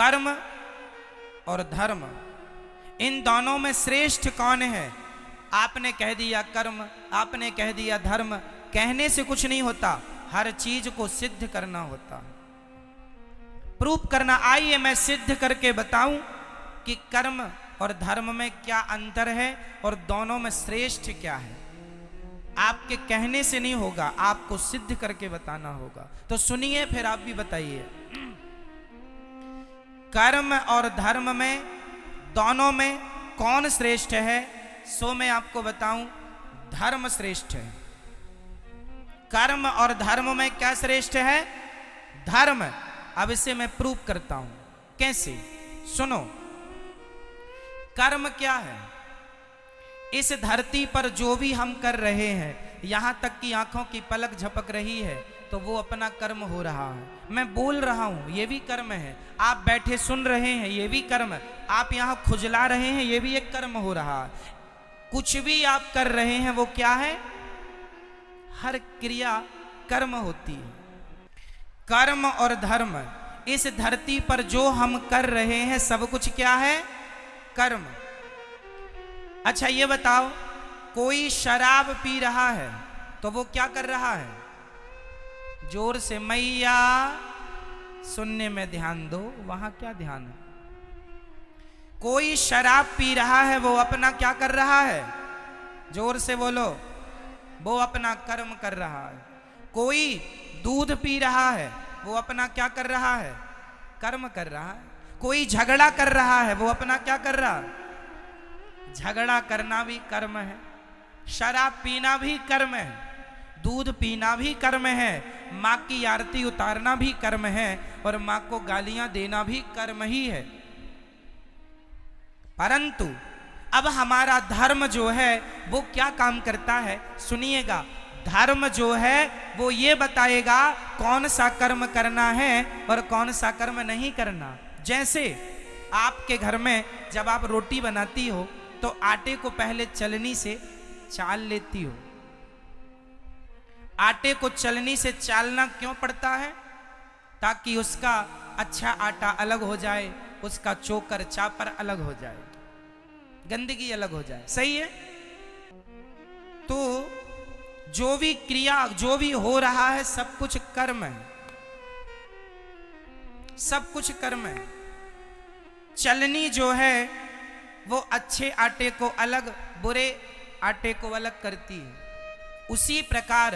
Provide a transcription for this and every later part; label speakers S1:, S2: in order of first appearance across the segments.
S1: कर्म और धर्म, इन दोनों में श्रेष्ठ कौन है? आपने कह दिया कर्म, आपने कह दिया धर्म। कहने से कुछ नहीं होता, हर चीज को सिद्ध करना होता, प्रूफ करना। आइए मैं सिद्ध करके बताऊं कि कर्म और धर्म में क्या अंतर है और दोनों में श्रेष्ठ क्या है। आपके कहने से नहीं होगा, आपको सिद्ध करके बताना होगा। तो सुनिए, फिर आप भी बताइए। कर्म और धर्म में, दोनों में कौन श्रेष्ठ है? सो मैं आपको बताऊं, धर्म श्रेष्ठ है। कर्म और धर्म में क्या श्रेष्ठ है? धर्म। अब इसे मैं प्रूफ करता हूं। कैसे? सुनो। कर्म क्या है? इस धरती पर जो भी हम कर रहे हैं, यहां तक कि आंखों की पलक झपक रही है, तो वो अपना कर्म हो रहा है। मैं बोल रहा हूं, ये भी कर्म है। आप बैठे सुन रहे हैं, ये भी कर्म। आप यहां खुजला रहे हैं, ये भी एक कर्म हो रहा है। कुछ भी आप कर रहे हैं, वो क्या है? हर क्रिया कर्म होती है। कर्म और धर्म, इस धरती पर जो हम कर रहे हैं, सब कुछ क्या है? कर्म। अच्छा ये बताओ, कोई शराब पी रहा है तो वो क्या कर रहा है? जोर से मैया, सुनने में ध्यान दो। वहां क्या ध्यान है? कोई शराब पी रहा है, वो अपना क्या कर रहा है? जोर से बोलो। वो अपना कर्म कर रहा है। कोई दूध पी रहा है, वो अपना क्या कर रहा है? कर्म कर रहा है। कोई झगड़ा कर रहा है, वो अपना क्या कर रहा है? झगड़ा करना भी कर्म है। शराब पीना भी कर्म है। दूध पीना भी कर्म है। माँ की आरती उतारना भी कर्म है। और माँ को गालियां देना भी कर्म ही है। परंतु अब हमारा धर्म जो है वो क्या काम करता है? सुनिएगा। धर्म जो है वो ये बताएगा कौन सा कर्म करना है और कौन सा कर्म नहीं करना। जैसे आपके घर में जब आप रोटी बनाती हो तो आटे को पहले चलनी से चाल लेती हो। आटे को चलनी से चालना क्यों पड़ता है? ताकि उसका अच्छा आटा अलग हो जाए, उसका चोकर चापर अलग हो जाए, गंदगी अलग हो जाए। सही है? तो जो भी क्रिया, जो भी हो रहा है, सब कुछ कर्म है। सब कुछ कर्म है। चलनी जो है वो अच्छे आटे को अलग, बुरे आटे को अलग करती है। उसी प्रकार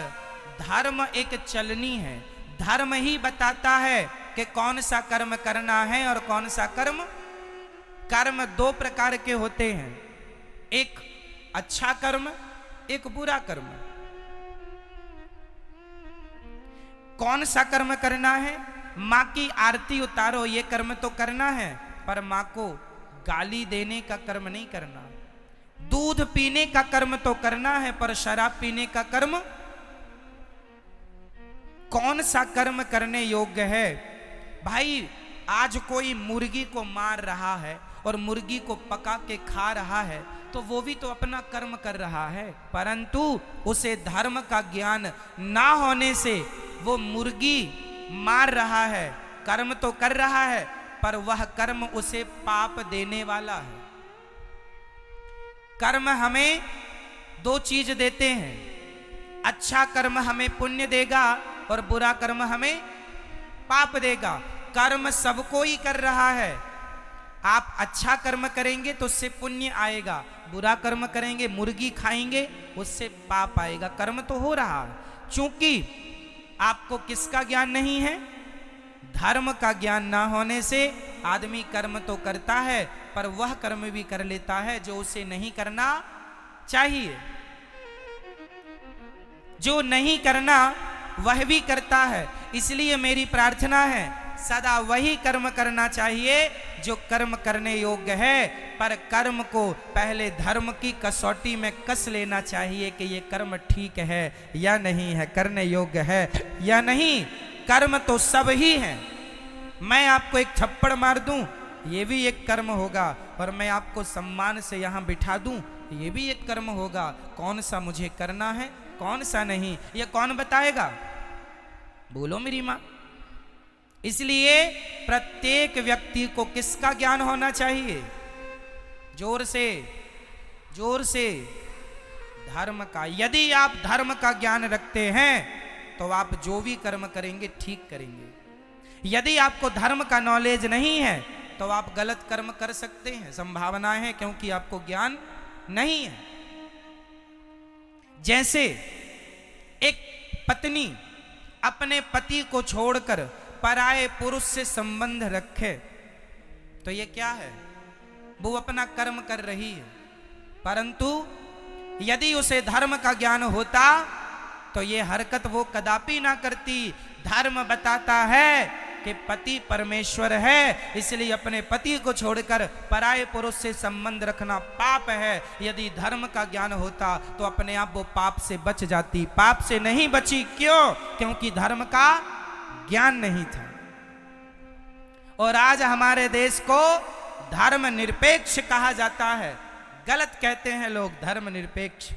S1: धर्म एक चलनी है। धर्म ही बताता है कि कौन सा कर्म करना है और कौन सा कर्म। कर्म दो प्रकार के होते हैं, एक अच्छा कर्म, एक बुरा कर्म। कौन सा कर्म करना है? माँ की आरती उतारो, ये कर्म तो करना है, पर माँ को गाली देने का कर्म नहीं करना। दूध पीने का कर्म तो करना है, पर शराब पीने का कर्म। कौन सा कर्म करने योग्य है? भाई आज कोई मुर्गी को मार रहा है और मुर्गी को पका के खा रहा है, तो वो भी तो अपना कर्म कर रहा है। परंतु उसे धर्म का ज्ञान ना होने से वो मुर्गी मार रहा है, कर्म तो कर रहा है, पर वह कर्म उसे पाप देने वाला है। कर्म हमें दो चीज देते हैं। अच्छा कर्म हमें पुण्य देगा और बुरा कर्म हमें पाप देगा। कर्म सबको ही कर रहा है। आप अच्छा कर्म करेंगे तो उससे पुण्य आएगा, बुरा कर्म करेंगे, मुर्गी खाएंगे, उससे पाप आएगा। कर्म तो हो रहा है। चूंकि आपको किसका ज्ञान नहीं है? धर्म का ज्ञान ना होने से आदमी कर्म तो करता है, पर वह कर्म भी कर लेता है जो उसे नहीं करना चाहिए। जो नहीं करना वह भी करता है। इसलिए मेरी प्रार्थना है, सदा वही कर्म करना चाहिए जो कर्म करने योग्य है, पर कर्म को पहले धर्म की कसौटी में कस लेना चाहिए कि ये कर्म ठीक है या नहीं है, करने योग्य है या नहीं। कर्म तो सब ही है। मैं आपको एक थप्पड़ मार दूं, ये भी एक कर्म होगा, और मैं आपको सम्मान से यहां बिठा दूं, ये भी एक कर्म होगा। कौन सा मुझे करना है, कौन सा नहीं, ये कौन बताएगा? बोलो मेरी मां। इसलिए प्रत्येक व्यक्ति को किसका ज्ञान होना चाहिए? जोर से, जोर से, धर्म का। यदि आप धर्म का ज्ञान रखते हैं तो आप जो भी कर्म करेंगे ठीक करेंगे। यदि आपको धर्म का नॉलेज नहीं है तो आप गलत कर्म कर सकते हैं, संभावना है, क्योंकि आपको ज्ञान नहीं है। जैसे एक पत्नी अपने पति को छोड़कर पराये पुरुष से संबंध रखे तो ये क्या है? वो अपना कर्म कर रही है। परंतु यदि उसे धर्म का ज्ञान होता तो ये हरकत वो कदापि ना करती। धर्म बताता है कि पति परमेश्वर है, इसलिए अपने पति को छोड़कर पराये पुरुष से संबंध रखना पाप है। यदि धर्म का ज्ञान होता तो अपने आप वो पाप से बच जाती। पाप से नहीं बची, क्यों? क्योंकि धर्म का ज्ञान नहीं था। और आज हमारे देश को धर्म निरपेक्ष कहा जाता है। गलत कहते हैं लोग, धर्म निरपेक्ष।